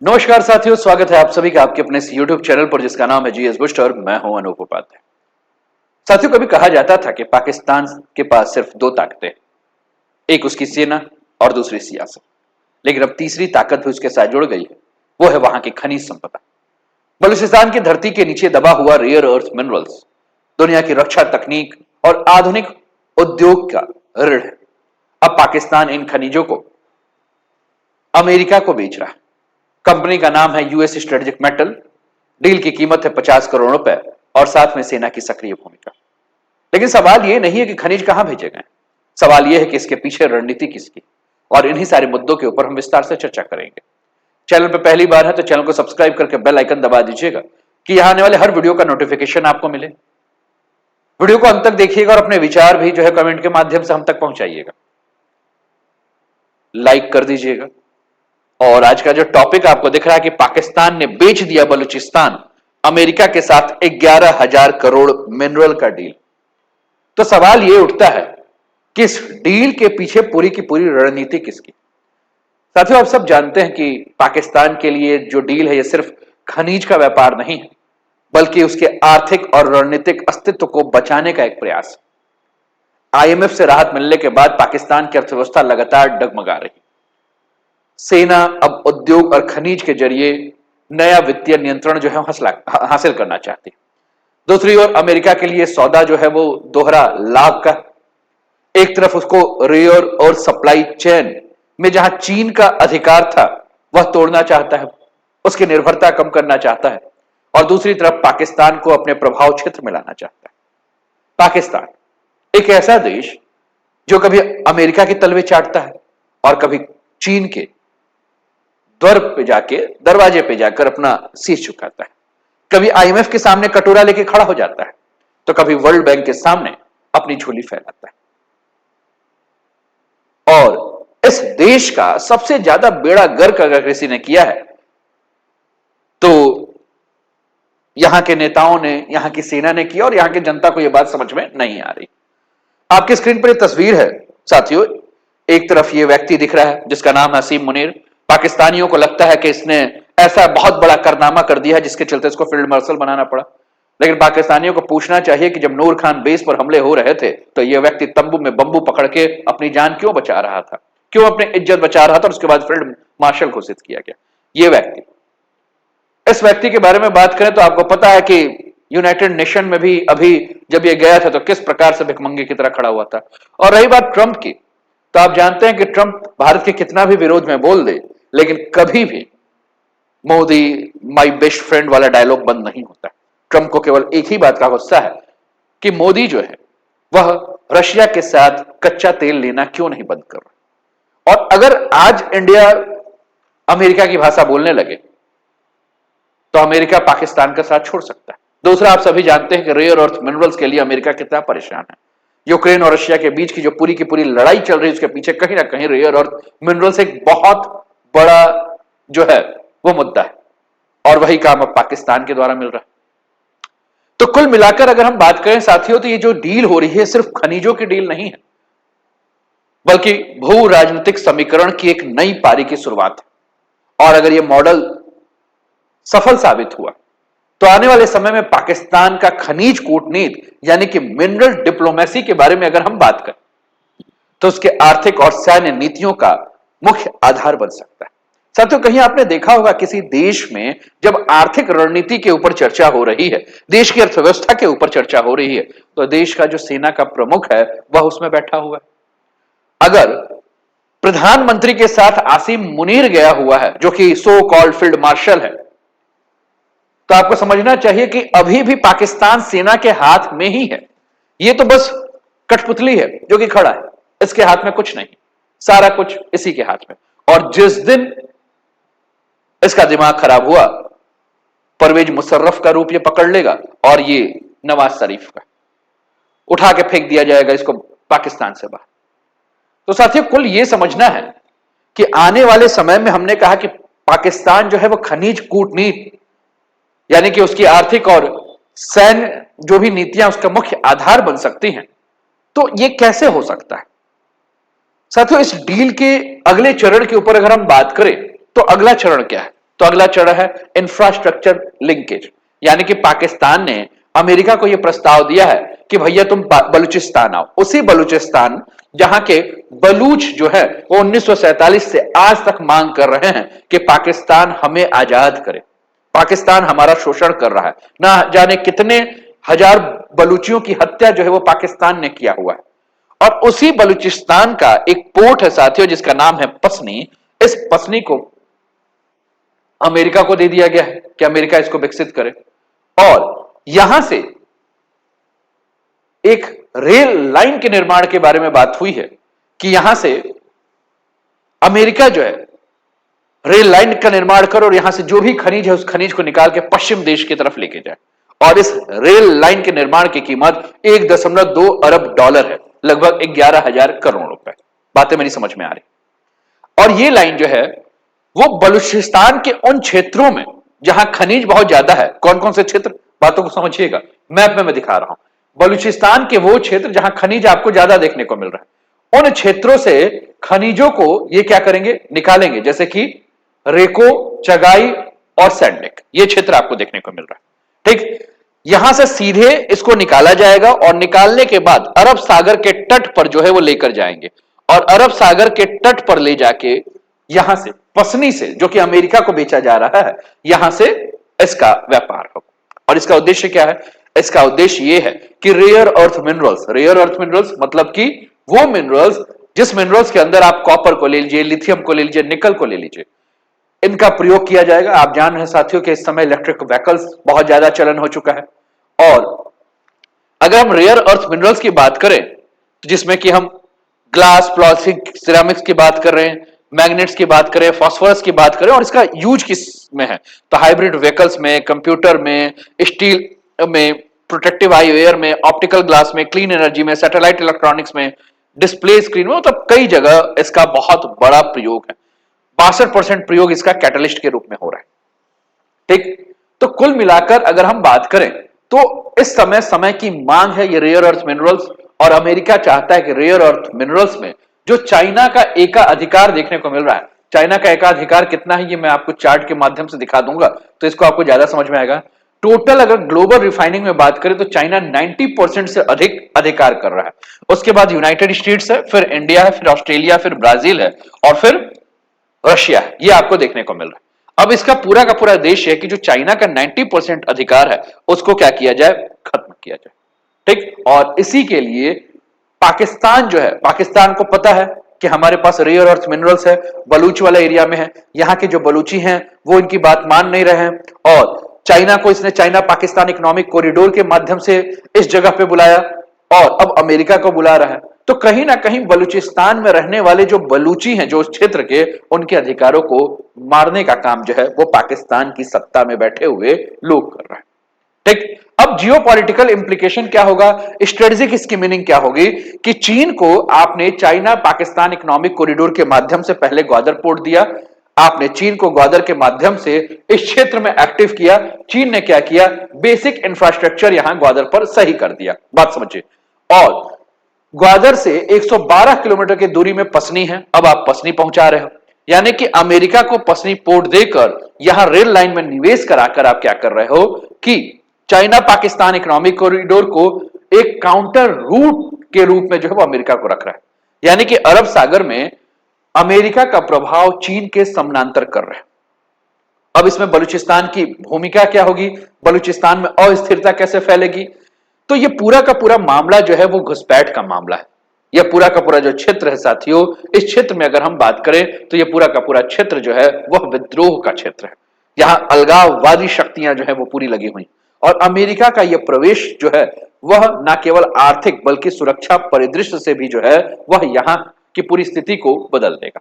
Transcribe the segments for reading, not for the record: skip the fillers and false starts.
नमस्कार साथियों, स्वागत है आप सभी का आपके अपने यूट्यूब चैनल पर जिसका नाम है जीएस बुस्ट और मैं हूं अनूप उपाध्याय। साथियों, कभी कहा जाता था कि पाकिस्तान के पास सिर्फ दो ताकतें, एक उसकी सेना और दूसरी सियासत। लेकिन अब तीसरी ताकत भी उसके साथ जुड़ गई है, वो है वहां की खनिज संपदा। बलूचिस्तान की धरती के नीचे दबा हुआ रेयर अर्थ मिनरल्स दुनिया की रक्षा तकनीक और आधुनिक उद्योग का ऋण है। अब पाकिस्तान इन खनिजों को अमेरिका को बेच रहा है। कंपनी का नाम है यूएस स्ट्रेटेजिक मेटल। डील की कीमत है 50 करोड़ रुपए और साथ में सेना की सक्रिय भूमिका। लेकिन सवाल यह नहीं है कि खनिज कहां भेजे गए, सवाल यह है कि इसके पीछे रणनीति किसकी। और इन्हीं सारे मुद्दों के ऊपर हम विस्तार से चर्चा करेंगे। चैनल पर पहली बार है तो चैनल को सब्सक्राइब करके बेल आइकन दबा दीजिएगा कि यहां आने वाले हर वीडियो का नोटिफिकेशन आपको मिले। वीडियो को अंत तक देखिएगा और अपने विचार भी जो है कमेंट के माध्यम से हम तक पहुंचाइएगा। लाइक कर दीजिएगा। और आज का जो टॉपिक आपको दिख रहा है कि पाकिस्तान ने बेच दिया बलूचिस्तान अमेरिका के साथ 11,000 करोड़ मिनरल का डील। तो सवाल यह उठता है कि इस डील के पीछे पूरी की पूरी रणनीति किसकी। साथियों, आप सब जानते हैं कि पाकिस्तान के लिए जो डील है यह सिर्फ खनिज का व्यापार नहीं है, बल्कि उसके आर्थिक और रणनीतिक अस्तित्व को बचाने का एक प्रयास। आईएमएफ से राहत मिलने के बाद पाकिस्तान की अर्थव्यवस्था लगातार डगमगा रही। सेना अब उद्योग और खनिज के जरिए नया वित्तीय नियंत्रण जो है हासिल करना चाहती है। दूसरी ओर अमेरिका के लिए सौदा जो है वो दोहरा लाभ का। एक तरफ उसको रेयर और सप्लाई चेन में जहां चीन का अधिकार था वह तोड़ना चाहता है, उसकी निर्भरता कम करना चाहता है, और दूसरी तरफ पाकिस्तान को अपने प्रभाव क्षेत्र में लाना चाहता है। पाकिस्तान एक ऐसा देश जो कभी अमेरिका के तलवे चाटता है और कभी चीन के दरवाजे पे जाकर अपना शीश झुकाता है। कभी आईएमएफ के सामने कटोरा लेके खड़ा हो जाता है तो कभी वर्ल्ड बैंक के सामने अपनी झोली फैलाता है। और इस देश का सबसे ज्यादा बेड़ा गर्क अगर किसी ने किया है तो यहां के नेताओं ने, यहां की सेना ने किया, और यहां की जनता को यह बात समझ में नहीं आ रही। आपकी स्क्रीन पर एक तस्वीर है साथियों। एक तरफ ये व्यक्ति दिख रहा है जिसका नाम है असीम मुनीर। पाकिस्तानियों को लगता है कि इसने ऐसा बहुत बड़ा कारनामा कर दिया है जिसके चलते इसको फील्ड मार्शल बनाना पड़ा। लेकिन पाकिस्तानियों को पूछना चाहिए कि जब नूर खान बेस पर हमले हो रहे थे तो यह व्यक्ति तंबू में बंबू पकड़ के अपनी जान क्यों बचा रहा था, क्यों अपनी इज्जत बचा रहा था, और उसके बाद फील्ड मार्शल घोषित किया गया। यह व्यक्ति, इस व्यक्ति के बारे में बात करें तो आपको पता है कि यूनाइटेड नेशन में भी अभी जब ये गया था तो किस प्रकार से भिखमंगे की तरह खड़ा हुआ था। और रही बात ट्रंप की, तो आप जानते हैं कि ट्रंप भारत के कितना भी विरोध में बोल दे, लेकिन कभी भी मोदी माय बेस्ट फ्रेंड वाला डायलॉग बंद नहीं होता। ट्रंप को केवल एक ही बात का गुस्सा है कि मोदी जो है वह रशिया के साथ कच्चा तेल लेना क्यों नहीं बंद कर रहा। और अगर आज इंडिया अमेरिका की भाषा बोलने लगे तो अमेरिका पाकिस्तान का साथ छोड़ सकता है। दूसरा, आप सभी जानते हैं कि रेयर अर्थ मिनरल्स के लिए अमेरिका कितना परेशान है। यूक्रेन और रशिया के बीच की जो पूरी की पूरी लड़ाई चल रही है उसके पीछे कहीं ना कहीं रेयर अर्थ मिनरल्स एक बहुत बड़ा जो है वो मुद्दा है, और वही काम अब पाकिस्तान के द्वारा मिल रहा है। तो कुल मिलाकर अगर हम बात करें साथियों तो ये जो डील हो रही है सिर्फ खनिजों की डील नहीं है, बल्कि भू राजनीतिक समीकरण की एक नई पारी की शुरुआत है। और अगर ये मॉडल सफल साबित हुआ तो आने वाले समय में पाकिस्तान का खनिज कूटनीति यानी कि मिनरल डिप्लोमेसी के बारे में अगर हम बात करें तो उसके आर्थिक और सैन्य नीतियों का मुख्य आधार बन सकता है। साथियों, कहीं आपने देखा होगा किसी देश में जब आर्थिक रणनीति के ऊपर चर्चा हो रही है, देश की अर्थव्यवस्था के ऊपर चर्चा हो रही है, तो देश का जो सेना का प्रमुख है वह उसमें बैठा हुआ है। अगर प्रधानमंत्री के साथ आसिम मुनीर गया हुआ है जो कि सो कॉल्ड फील्ड मार्शल है, तो आपको समझना चाहिए कि अभी भी पाकिस्तान सेना के हाथ में ही है। यह तो बस कठपुतली है जो कि खड़ा है, इसके हाथ में कुछ नहीं, सारा कुछ इसी के हाथ में। और जिस दिन इसका दिमाग खराब हुआ, परवेज मुशर्रफ का रूप ये पकड़ लेगा और ये नवाज शरीफ का, उठा के फेंक दिया जाएगा इसको पाकिस्तान से बाहर। तो साथियों, कुल ये समझना है कि आने वाले समय में हमने कहा कि पाकिस्तान जो है वो खनिज कूटनीति यानी कि उसकी आर्थिक और सैन्य जो भी नीतियां उसका मुख्य आधार बन सकती हैं। तो ये कैसे हो सकता है साथियों? इस डील के अगले चरण के ऊपर अगर हम बात करें तो अगला चरण क्या है, तो तो अगला चरण है इंफ्रास्ट्रक्चर लिंकेज, यानी कि पाकिस्तान ने अमेरिका को यह प्रस्ताव दिया है कि भैया तुम बलूचिस्तान आओ, उसी बलूचिस्तान जहां के बलूच जो है वो 1947 से आज तक मांग कर रहे हैं कि पाकिस्तान हमें आजाद करे, पाकिस्तान हमारा शोषण कर रहा है, ना जाने कितने हजार बलूचियों की हत्या जो है वो पाकिस्तान ने किया हुआ है। और उसी बलूचिस्तान का एक पोर्ट है साथियों जिसका नाम है पसनी, इस पसनी को अमेरिका को दे दिया गया है कि अमेरिका इसको विकसित करे, और यहां से एक रेल लाइन के निर्माण के बारे में बात हुई है कि यहां से अमेरिका जो है रेल लाइन का निर्माण कर और यहां से जो भी खनिज है उस खनिज को निकाल के पश्चिम देश की तरफ लेके जाए। और इस रेल लाइन के निर्माण की कीमत 1.2 अरब डॉलर है, लगभग 11,000 करोड़ रुपए। बातें मेरी समझ में आ रही। और ये लाइन जो है वो बलूचिस्तान के उन क्षेत्रों में जहां खनिज बहुत ज्यादा है, कौन कौन से क्षेत्र, बातों को समझिएगा, मैप में मैं दिखा रहा हूं। बलूचिस्तान के वो क्षेत्र जहां खनिज आपको ज्यादा देखने को मिल रहा है, उन क्षेत्रों से खनिजों को ये क्या करेंगे, निकालेंगे, जैसे कि रेको, चगाई और सैंडनेक, ये क्षेत्र आपको देखने को मिल रहा है। ठीक, यहां से सीधे इसको निकाला जाएगा और निकालने के बाद अरब सागर के तट पर जो है वो लेकर जाएंगे, और अरब सागर के तट पर ले जाके यहां से पसनी से, जो कि अमेरिका को बेचा जा रहा है, यहां से इसका व्यापार हो। और इसका उद्देश्य क्या है, इसका उद्देश्य यह है कि rare earth minerals, rare earth minerals मतलब कि वो मिनरल्स जिस मिनरल्स के अंदर आप कॉपर को ले लीजिए, लिथियम को ले लीजिए, निकल को ले लीजिए, इनका प्रयोग किया जाएगा। आप जान रहे हैं साथियों कि इस समय इलेक्ट्रिक व्हीकल्स बहुत ज्यादा चलन हो चुका है। और अगर हम रेयर अर्थ मिनरल्स की बात करें, जिसमें कि हम ग्लास, प्लास्टिक, सिरेमिक्स की बात कर रहे हैं, मैग्नेट्स की बात करें, फास्फोरस की बात करें, और इसका यूज किस में है, तो हाइब्रिड व्हीकल्स में, कंप्यूटर में, स्टील में, प्रोटेक्टिव आईवेयर में, ऑप्टिकल ग्लास में, क्लीन एनर्जी में, सैटेलाइट इलेक्ट्रॉनिक्स में, डिस्प्ले स्क्रीन में, मतलब कई जगह इसका बहुत बड़ा प्रयोग है। 62% प्रयोग इसका कैटलिस्ट के रूप में हो रहा है। ठीक, तो कुल मिलाकर अगर हम बात करें तो इस समय की मांग है ये रेयर अर्थ मिनरल्स, और अमेरिका चाहता है कि रेयर अर्थ मिनरल्स में जो चाइना का एकाधिकार देखने को मिल रहा है, चाइना का एकाधिकार कितना है ये मैं आपको चार्ट के माध्यम से दिखा दूंगा तो इसको आपको ज्यादा समझ में आएगा। टोटल अगर ग्लोबल रिफाइनिंग में बात करें तो चाइना 90% से अधिक अधिकार कर रहा है। उसके बाद यूनाइटेड स्टेट्स है, फिर इंडिया है, फिर ऑस्ट्रेलिया, फिर ब्राजील है, और फिर रशिया है। ये आपको देखने को मिल रहा है। अब इसका पूरा का पूरा देश है कि जो चाइना का 90% अधिकार है उसको क्या किया जाए, खत्म किया जाए। ठीक, और इसी के लिए पाकिस्तान जो है, पाकिस्तान को पता है कि हमारे पास रेयर अर्थ मिनरल्स है, बलूच वाला एरिया में है, यहां के जो बलूची हैं वो इनकी बात मान नहीं रहे हैं, और चाइना को इसने चाइना पाकिस्तान इकोनॉमिक कॉरिडोर के माध्यम से इस जगह पे बुलाया, और अब अमेरिका को बुला रहा है। तो कहीं ना कहीं बलूचिस्तान में रहने वाले जो बलूची हैं, जो उस क्षेत्र के, उनके अधिकारों को मारने का काम जो है वो पाकिस्तान की सत्ता में बैठे हुए लोग कर रहे हैं। ठीक, अब जियोपॉलिटिकल इंप्लीकेशन क्या होगा, स्ट्रेटेजिक इसकी मीनिंग क्या होगी कि चीन को आपने चाइना पाकिस्तान इकोनॉमिक कॉरिडोर के माध्यम से पहले ग्वादर पोर्ट दिया, आपने चीन को ग्वादर के माध्यम से इस क्षेत्र में एक्टिव किया। चीन ने क्या किया, बेसिक इंफ्रास्ट्रक्चर यहां ग्वादर पर सही कर दिया, बात समझिए। और ग्वादर से 112 किलोमीटर की दूरी में पसनी है, अब आप पसनी पहुंचा रहे हो, यानी कि अमेरिका को पसनी पोर्ट देकर यहां रेल लाइन में निवेश कराकर आप क्या कर रहे हो कि चाइना पाकिस्तान इकोनॉमिक कॉरिडोर को एक काउंटर रूट के रूप में जो है वो अमेरिका को रख रहा है, यानी कि अरब सागर में अमेरिका का प्रभाव चीन के समानांतर कर रहे हैं। अब इसमें बलूचिस्तान की भूमिका क्या होगी, बलूचिस्तान में अस्थिरता कैसे फैलेगी, तो ये पूरा का पूरा मामला जो है वो घुसपैठ का मामला है। यह पूरा का पूरा जो क्षेत्र है साथियों, इस क्षेत्र में अगर हम बात करें तो यह पूरा का पूरा क्षेत्र जो है वह विद्रोह का क्षेत्र है। यहां अलगाववादी शक्तियां जो है वो पूरी लगी हुई, और अमेरिका का यह प्रवेश जो है वह न केवल आर्थिक बल्कि सुरक्षा परिदृश्य से भी जो है वह यहां की पूरी स्थिति को बदल देगा।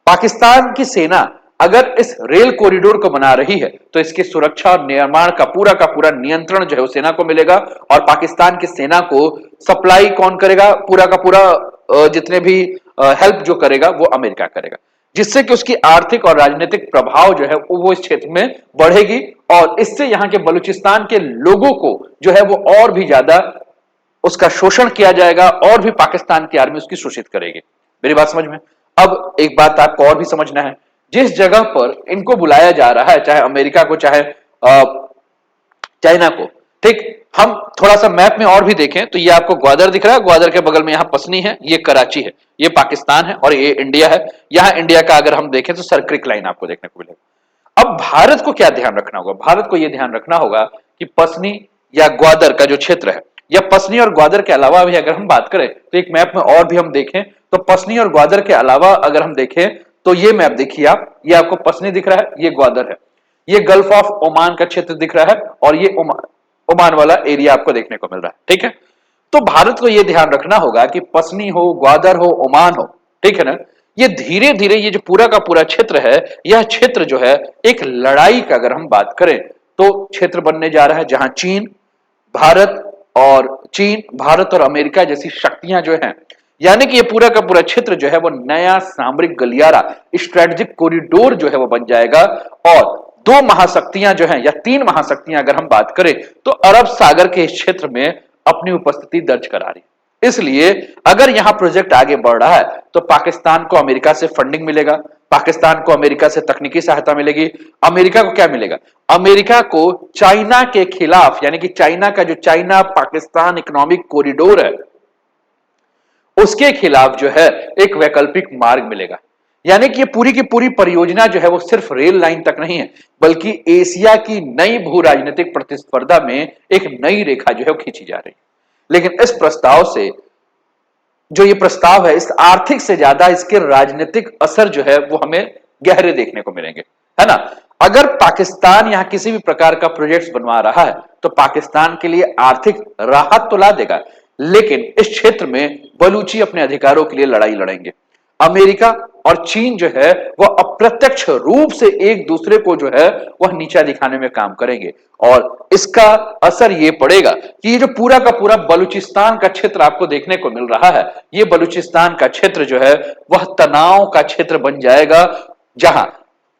पाकिस्तान की सेना अगर इस रेल कॉरिडोर को बना रही है तो इसकी सुरक्षा और निर्माण का पूरा नियंत्रण जो है उस सेना को मिलेगा, और पाकिस्तान की सेना को सप्लाई कौन करेगा, पूरा का पूरा जितने भी हेल्प जो करेगा वो अमेरिका करेगा, जिससे कि उसकी आर्थिक और राजनीतिक प्रभाव जो है वो इस क्षेत्र में बढ़ेगी, और इससे यहां के बलूचिस्तान के लोगों को जो है वो और भी ज्यादा उसका शोषण किया जाएगा, और भी पाकिस्तान की आर्मी उसकी शोषित करेगी। मेरी बात समझ में। अब एक बात आपको और भी समझना है, जिस जगह पर इनको बुलाया जा रहा है, चाहे अमेरिका को, चाहे चाइना को, ठीक। हम थोड़ा सा मैप में और भी देखें तो ये आपको ग्वादर दिख रहा है, ग्वादर के बगल में यहां पसनी है, ये कराची है, ये पाकिस्तान है और ये इंडिया है। यहां इंडिया का अगर हम देखें तो सर्क्रिक लाइन आपको देखने को मिलेगा। अब भारत को क्या ध्यान रखना होगा? भारत को यह ध्यान रखना होगा कि पसनी या ग्वादर का जो क्षेत्र है, या पसनी और ग्वादर के अलावा भी अगर हम बात करें तो एक मैप में और भी हम देखें तो पसनी और ग्वादर के अलावा अगर हम देखें तो ये मैप देखिए आप, ये आपको पसनी दिख रहा है, ये ग्वादर है, ये गल्फ ऑफ ओमान का क्षेत्र दिख रहा है और ये ओमान वाला एरिया आपको देखने को मिल रहा है, ठीक है। तो भारत को यह ध्यान रखना होगा कि पसनी हो, ग्वादर हो, ओमान हो, ठीक है ना, ये धीरे धीरे ये जो पूरा का पूरा क्षेत्र है, यह क्षेत्र जो है एक लड़ाई का अगर हम बात करें तो क्षेत्र बनने जा रहा है, जहां चीन, भारत और अमेरिका जैसी शक्तियां जो हैं, यानी कि ये पूरा का पूरा क्षेत्र जो है वो नया सामरिक गलियारा, स्ट्रेटेजिक कॉरिडोर जो है वो बन जाएगा। और दो महाशक्तियां जो हैं, या तीन महाशक्तियां अगर हम बात करें तो अरब सागर के इस क्षेत्र में अपनी उपस्थिति दर्ज करा रही। इसलिए अगर यहां प्रोजेक्ट आगे बढ़ रहा है तो पाकिस्तान को अमेरिका से फंडिंग मिलेगा, पाकिस्तान को अमेरिका से तकनीकी सहायता मिलेगी। अमेरिका को क्या मिलेगा? अमेरिका को चाइना के खिलाफ, यानी कि चाइना का जो चाइना पाकिस्तान इकोनॉमिक कॉरिडोर है उसके खिलाफ जो है एक वैकल्पिक मार्ग मिलेगा। यानी कि ये पूरी की पूरी परियोजना जो है वो सिर्फ रेल लाइन तक नहीं है, बल्कि एशिया की नई भू राजनीतिक प्रतिस्पर्धा में एक नई रेखा जो है वो खींची जा रही है। लेकिन इस प्रस्ताव से, जो ये प्रस्ताव है, इस आर्थिक से ज्यादा इसके राजनीतिक असर जो है वो हमें गहरे देखने को मिलेंगे, है ना। अगर पाकिस्तान यहां किसी भी प्रकार का प्रोजेक्ट बनवा रहा है तो पाकिस्तान के लिए आर्थिक राहत तो ला देगा, लेकिन इस क्षेत्र में बलूची अपने अधिकारों के लिए लड़ाई लड़ेंगे। अमेरिका और चीन जो है वह अप्रत्यक्ष रूप से एक दूसरे को जो है वह नीचा दिखाने में काम करेंगे, और इसका असर यह पड़ेगा कि ये जो पूरा का पूरा बलूचिस्तान का क्षेत्र आपको देखने को मिल रहा है, ये बलूचिस्तान का क्षेत्र जो है वह तनाव का क्षेत्र बन जाएगा। जहां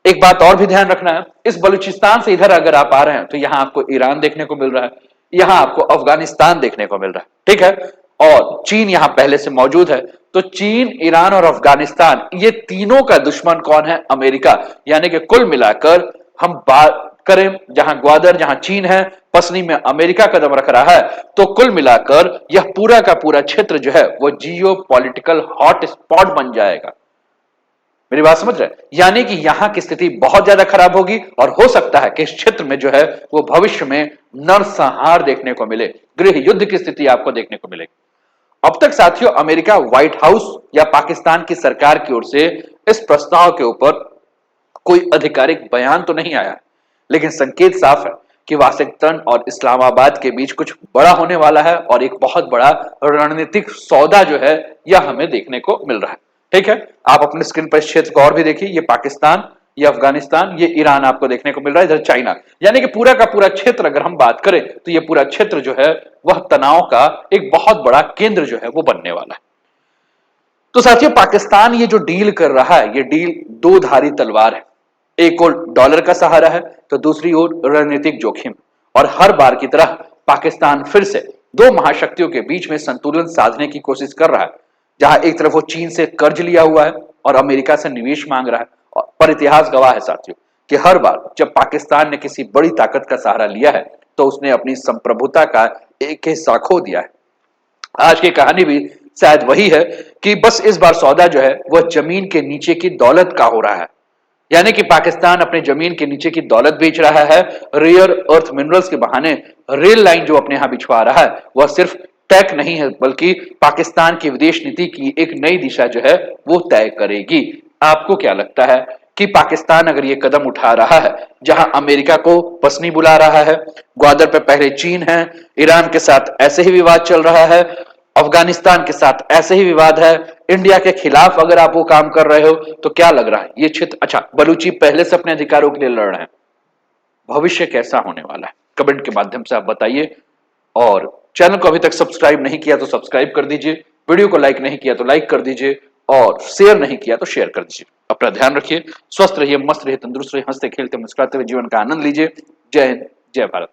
एक बात और भी ध्यान रखना है, इस बलूचिस्तान से इधर अगर आप आ रहे हैं तो यहां आपको ईरान देखने को मिल रहा है, यहां आपको अफगानिस्तान देखने को मिल रहा है, ठीक है, और चीन यहां पहले से मौजूद है। तो चीन, ईरान और अफगानिस्तान, ये तीनों का दुश्मन कौन है? अमेरिका। यानी कि कुल मिलाकर हम बात करें, जहां ग्वादर, जहां चीन है, पसनी में अमेरिका कदम रख रहा है, तो कुल मिलाकर यह पूरा का पूरा क्षेत्र जो है वो जियो पॉलिटिकल हॉट स्पॉट बन जाएगा। मेरी बात समझ रहे हैं? यानी कि यहां की स्थिति बहुत ज्यादा खराब होगी और हो सकता है कि इस क्षेत्र में जो है वो भविष्य में नरसंहार देखने को मिले, गृह युद्ध की स्थिति आपको देखने को मिलेगी। अब तक साथियों अमेरिका व्हाइट हाउस या पाकिस्तान की सरकार की ओर से इस प्रस्ताव के ऊपर कोई आधिकारिक बयान तो नहीं आया, लेकिन संकेत साफ है कि वाशिंगटन और इस्लामाबाद के बीच कुछ बड़ा होने वाला है और एक बहुत बड़ा रणनीतिक सौदा जो है यह हमें देखने को मिल रहा है, ठीक है। आप अपने स्क्रीन पर इस क्षेत्र को और भी देखिए, ये पाकिस्तान, ये अफगानिस्तान, ये ईरान आपको देखने को मिल रहा है, इधर चाइना, यानी कि पूरा का पूरा क्षेत्र अगर हम बात करें तो ये पूरा क्षेत्र जो है वह तनाव का एक बहुत बड़ा केंद्र जो है वो बनने वाला है। तो साथियों पाकिस्तान ये जो डील कर रहा है, ये डील दो धारी तलवार है, एक और डॉलर का सहारा है तो दूसरी ओर रणनीतिक जोखिम। और हर बार की तरह पाकिस्तान फिर से दो महाशक्तियों के बीच में संतुलन साधने की कोशिश कर रहा है, जहां एक तरफ वो चीन से कर्ज लिया हुआ है और अमेरिका से निवेश मांग रहा है। पर इतिहास गवाह है साथियों कि हर बार जब पाकिस्तान ने किसी बड़ी ताकत का सहारा लिया है तो उसने अपनी संप्रभुता का एक हिस्सा खो दिया है। आज की कहानी भी शायद वही है कि बस इस बार सौदा जो है वह जमीन के नीचे की दौलत का हो रहा है, यानी कि पाकिस्तान अपने जमीन के नीचे की दौलत बेच रहा है, रेयर अर्थ मिनरल्स के बहाने रेल लाइन जो अपने यहां बिछवा रहा है वह सिर्फ टैक नहीं है, बल्कि पाकिस्तान की विदेश नीति की एक नई दिशा जो है वो तय करेगी। आपको क्या लगता है कि पाकिस्तान अगर ये कदम उठा रहा है, जहां अमेरिका को पसनी बुला रहा है, ग्वादर पे पहले चीन है, ईरान के साथ ऐसे ही विवाद चल रहा है, अफगानिस्तान के साथ ऐसे ही विवाद है, इंडिया के खिलाफ अगर आप वो काम कर रहे हो, तो क्या लग रहा है ये क्षेत्र, अच्छा बलूची पहले से अपने अधिकारों के लिए लड़ रहे हैं, भविष्य कैसा होने वाला है? कमेंट के माध्यम से आप बताइए। और चैनल को अभी तक सब्सक्राइब नहीं किया तो सब्सक्राइब कर दीजिए, वीडियो को लाइक नहीं किया तो लाइक कर दीजिए, और शेयर नहीं किया तो शेयर कर दीजिए। अपना ध्यान रखिए, स्वस्थ रहिए, मस्त रहिए, तंदुरुस्त रहिए, हंसते खेलते मुस्कुराते हुए जीवन का आनंद लीजिए। जय हिंद, जय भारत।